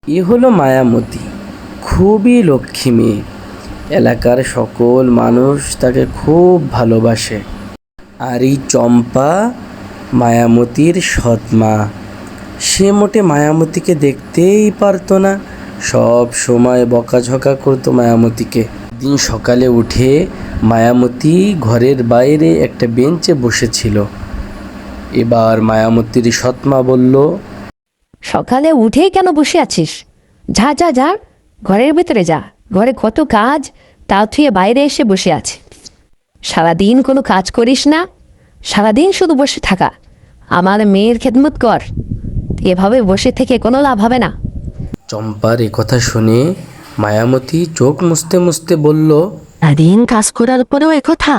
এ হলো মায়ামতী, খুবই লক্ষ্মী মেয়ে। এলাকার সকল মানুষ তাকে খুব ভালোবাসে। আর এই চম্পা মায়ামতীর সৎ মা। সে মোটে মায়ামতীকে দেখতেই পারতো না, সব সময় বকাঝকা করতো মায়ামতীকে। দিন সকালে উঠে মায়ামতী ঘরের বাইরে একটা বেঞ্চে বসেছিল। এবার মায়ামতীর সৎ মা বলল, সকালে উঠেই কেন বসে আছিস? যা যা যা, ঘরের ভেতরে যা। ঘরে কত কাজ, তা থুয়ে বাইরে এসে বসে আছে। সারাদিন কোনো কাজ করিস না, সারাদিন শুধু বসে থাকা। আমার মেয়ের খেদমত কর, এভাবে বসে থেকে কোনো লাভ হবে না। চম্পার এ কথা শুনে মায়ামতী চোখ মুছতে মুছতে বলল, সারাদিন কাজ করার পরেও একথা?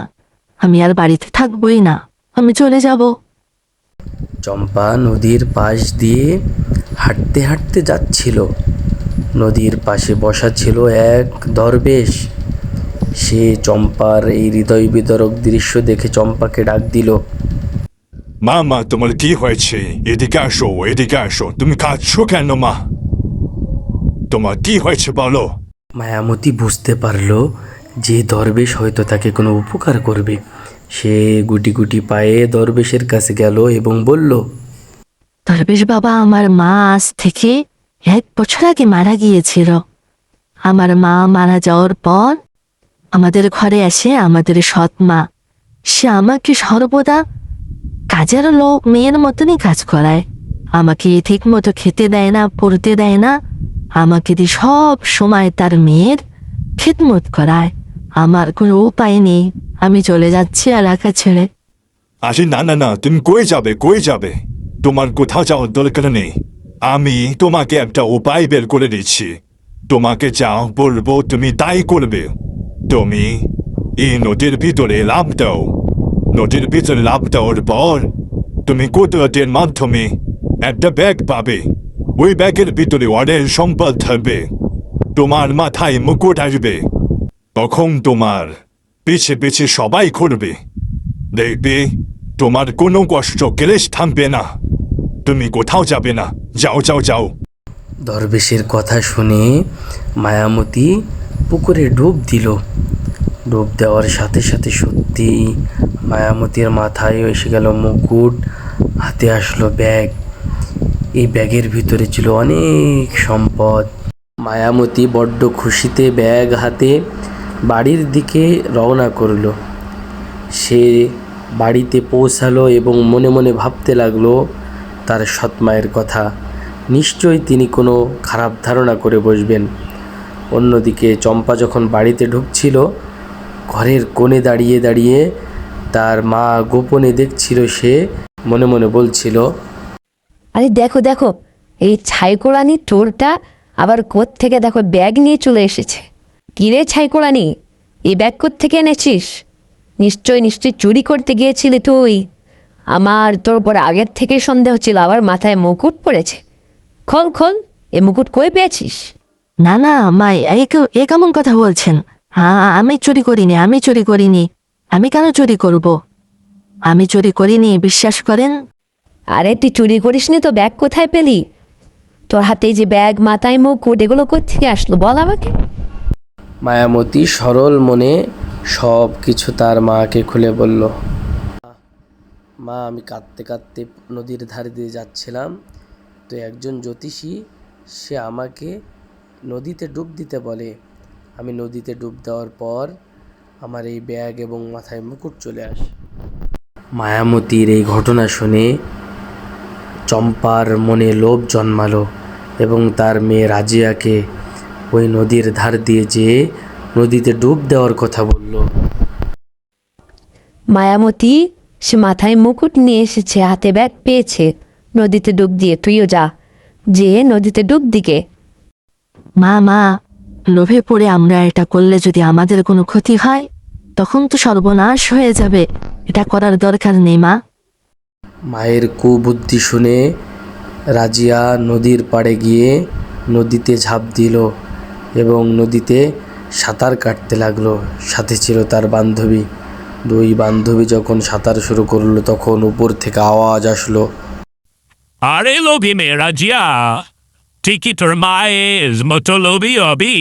আমি আর বাড়িতে থাকবোই না, আমি চলে যাব। চম্পা নদীর পাশ দিয়ে হাঁটতে হাঁটতে যাচ্ছিল। নদীর পাশে বসা ছিল এক দরবেশ। সে চম্পার এই হৃদয় বিদারক দৃশ্য দেখে চম্পাকে ডাক দিল। মা মা, তোমার কি হয়েছে? এদিকে আসো, এদিকে আসো। তুমি কাঁদছো কেন মা? তোমার কি হয়েছে বলো? মায়ামতী বুঝতে পারল যে দরবেশ হয়তো তাকে কোনো উপকার করবে। সে গুটি গুটি পায়ে দরবেশের কাছে গেল এবং বলল, দরবেশ বাবা, আমার মা আজ থেকে 1 বছর আগে মারা গিয়েছিল। আমার মা মারা যাওয়ার পর আমাদের ঘরে আসে আমাদের সৎ মা। সে আমাকে সর্বদা কাজের লোক মেয়ের মতনই কাজ করায়। আমাকে ঠিক মতো খেতে দেয় না, পড়তে দেয় না। আমাকে দিয়ে সব সময় তার মেয়ের খেদমত করায়। আমার কোনো উপায় নেই, আমি চলে যাচ্ছি এলাকা ছেড়ে। আরে না না না, তুমি কই যাবে, কই যাবে? তোমার কোথাও যাওয়ার দরকার নেই। আমি তোমাকে একটা উপায় বের করে দিচ্ছি। তোমাকে যা বলবো তুমি তাই করবে। তুমি এই নদীর ভিতরে লাফ দাও। নদীর ভিতরে লাফ দেওয়ার পর তুমি কুদরতের মাধ্যমে একটা ব্যাগ পাবে। ওই ব্যাগের ভিতরে অনেক সম্পদ থাকবে। তোমার মাথায় মুকুট আসবে। তখন তোমার পিছে পিছে সবাই ঘুরবে। দেখবে তোমার কোনো কষ্ট ক্লেশ থামবে না। তুমি কোথাও যাবে না। যাও যাও যাও। দরবেশের কথা শুনে মায়ামতী পুকুরে ডুব দিল। ডুব দেওয়ার সাথে সাথে সত্যি মায়ামতীর মাথায় এসে গেল মুকুট, হাতে আসলো ব্যাগ। এই ব্যাগের ভিতরে ছিল অনেক সম্পদ। মায়ামতী বড্ড খুশিতে ব্যাগ হাতে বাড়ির দিকে রওনা করলো। সে বাড়িতে পৌঁছালো এবং মনে মনে ভাবতে লাগলো তার সৎ মায়ের কথা। নিশ্চয়ই তিনি কোনো খারাপ ধারণা করে বসবেন। অন্যদিকে চম্পা যখন বাড়িতে ঢুকছিল, ঘরের কোণে দাঁড়িয়ে দাঁড়িয়ে তার মা গোপনে দেখছিল। সে মনে মনে বলছিল, আরে দেখো দেখো, এই ছাইকোড়ানি টোরটা আবার থেকে দেখো ব্যাগ নিয়ে চলে এসেছে। কিরে ছাইকোড়ানি, এই ব্যাগ থেকে এনেছিস? নিশ্চয়ই চুরি করতে গিয়েছিলি তুই। আমার তোর পরে আগের থেকে সন্দেহ ছিল, আবার মাথায় মুকুট পড়েছে। খোল খোল, এ মুকুট কই পেয়েছিস? না না মা, এ কেমন কথা বলছেন? হ্যাঁ, আমি চুরি করিনি, আমি চুরি করিনি। আমি কেন চুরি করব? আমি চুরি করিনি, বিশ্বাস করেন। আরে তুই চুরি করিসনি তো ব্যাগ কোথায় পেলি? তোর হাতে যে ব্যাগ, মাথায় মুকুট, এগুলো কোত্থেকে আসলো বল আমাকে। মায়ামতী সরল মনে সব কিছু তার মাকে খুলে বলল। মা, আমি কাঁদতে কাঁদতে নদীর ধারে দিয়ে যাচ্ছিলাম, তো একজন জ্যোতিষী সে আমাকে নদীতে ডুব দিতে বলে। আমি নদীতে ডুব দেওয়ার পর আমার এই ব্যাগ এবং মাথায় মুকুট চলে আসে। মায়ামতীর এই ঘটনা শুনে চম্পার মনে লোভ জন্মালো এবং তার মেয়ে রাজিয়াকে ওই নদীর ধার দিয়ে যেয়ে নদীতে ডুব দেওয়ার কথা বলল। মায়ামতী সে মাথায় মুকুট নিয়ে এসেছে, হাতে ব্যাগ পেয়েছে, নদীতে ডুব দিয়ে তুইও যা, যে নদীতে ডুব দিকে। মা মা, লোভে পড়ে আমরা এটা করলে যদি আমাদের কোনো ক্ষতি হয়, তখন তো সর্বনাশ হয়ে যাবে। এটা করার দরকার নেই মা। মায়ের কুবুদ্ধি শুনে রাজিয়া নদীর পাড়ে গিয়ে নদীতে ঝাঁপ দিল এবং নদীতে সাঁতার কাটতে লাগলো। সাথে ছিল তার বান্ধবী। দুই বান্ধবী যখন সাঁতার শুরু করলো, তখন উপর থেকে আওয়াজ আসলো, আরে লোভী মেয়ে রাজিয়া, তুই কি তোর মায়ের মতো লোভী হবি?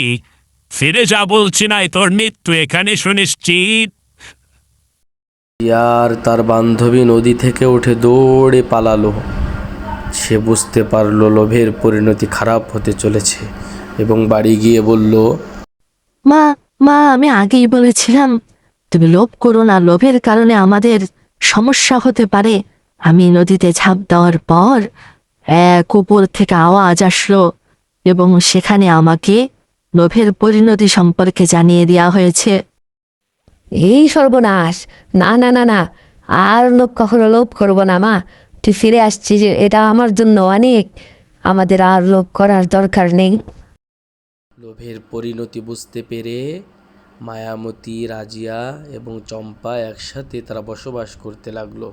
ফিরে যা বলছি নাই তোর মৃত্যু এখানে সুনিশ্চিত। আর তার বান্ধবী নদী থেকে উঠে দৌড়ে পালালো। সে বুঝতে পারলো লোভের পরিণতি খারাপ হতে চলেছে এবং বাড়ি গিয়ে বলল, মা মা আমি আগেই বলেছিলাম তুমি লোভ করো না, লোভের কারণে আমাদের সমস্যা হতে পারে। আমি নদীতে ঝাঁপ দেওয়ার পর এক উপর থেকে আওয়াজ আসলো এবং সেখানে আমাকে লোভের পরিণতি সম্পর্কে জানিয়ে দেওয়া হয়েছে। এই সর্বনাশ! না না না না, আর কখনো লোভ করবো না মা। তুই ফিরে আসছিস যে এটা আমার জন্য অনেক, আমাদের আর লোভ করার দরকার নেই। লোভের পরিণতি বুঝতে পেরে মায়ামতী, রাজিয়া এবং চম্পা একসাথে তারা বসবাস করতে লাগলো।